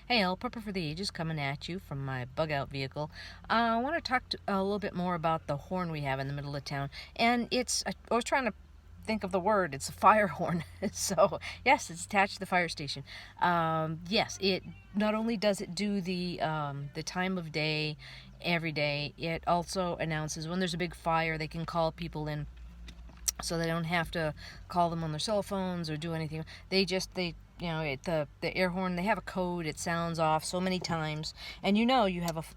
Hey, El, Prepper for the Ages coming at you from my bug out vehicle. I want to talk a little bit more about the horn we have in the middle of town. And I was trying to think of the word, it's a fire horn. So, yes, it's attached to the fire station. Yes, it not only does it do the time of day every day, it also announces when there's a big fire, they can call people in so they don't have to call them on their cell phones or do anything. The air horn, they have a code. It sounds off so many times, and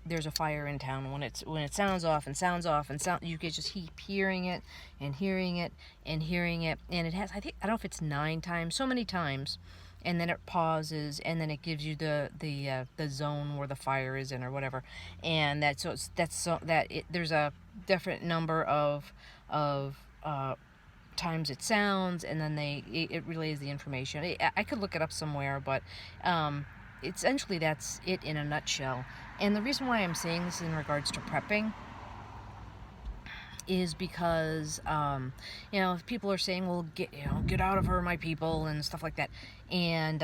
there's a fire in town when it sounds off and sounds off and you can just keep hearing it and hearing it and hearing it. And it has, I don't know if it's 9 times, so many times, and then it pauses, and then it gives you the zone where the fire is in or whatever. And there's a different number of times it sounds, and then it relays the information. I could look it up somewhere, but essentially that's it in a nutshell. And the reason why I'm saying this in regards to prepping is because people are saying, well, get out of her, my people, and stuff like that. And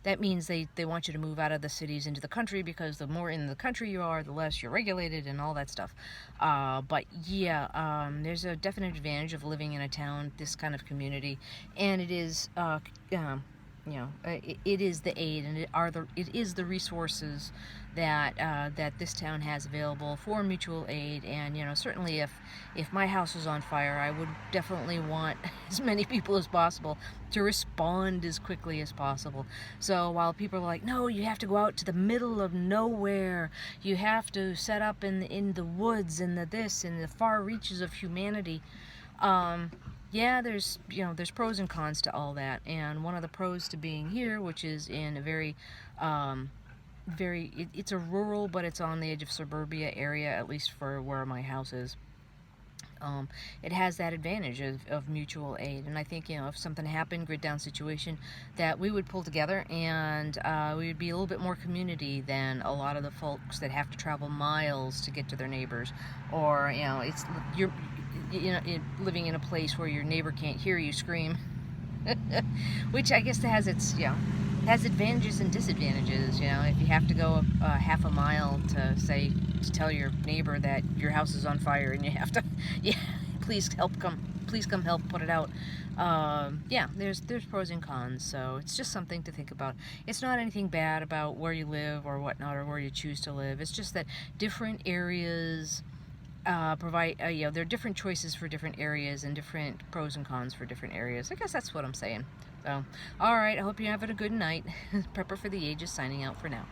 that means they want you to move out of the cities into the country, because the more in the country you are, the less you're regulated and all that stuff. But yeah, there's a definite advantage of living in a town, this kind of community, and it is it is the aid, and it is the resources that this town has available for mutual aid. And certainly if my house was on fire, I would definitely want as many people as possible to respond as quickly as possible. So while people are like, no, you have to go out to the middle of nowhere, you have to set up in the woods and the far reaches of humanity, yeah, there's pros and cons to all that. And one of the pros to being here, which is in a it's a rural, but it's on the edge of suburbia area, at least for where my house is. It has that advantage of mutual aid. And I think, if something happened, grid down situation, that we would pull together, and we would be a little bit more community than a lot of the folks that have to travel miles to get to their neighbors. Or, you're living in a place where your neighbor can't hear you scream. Which I guess has has advantages and disadvantages. If you have to go half a mile to tell your neighbor that your house is on fire, and you have to, yeah, please come help put it out. Yeah, there's pros and cons, so it's just something to think about. It's not anything bad about where you live or whatnot, or where you choose to live. It's just that different areas provide, there are different choices for different areas, and different pros and cons for different areas. I guess that's what I'm saying. So, alright, I hope you're having a good night. Prepper for the Ages signing out for now.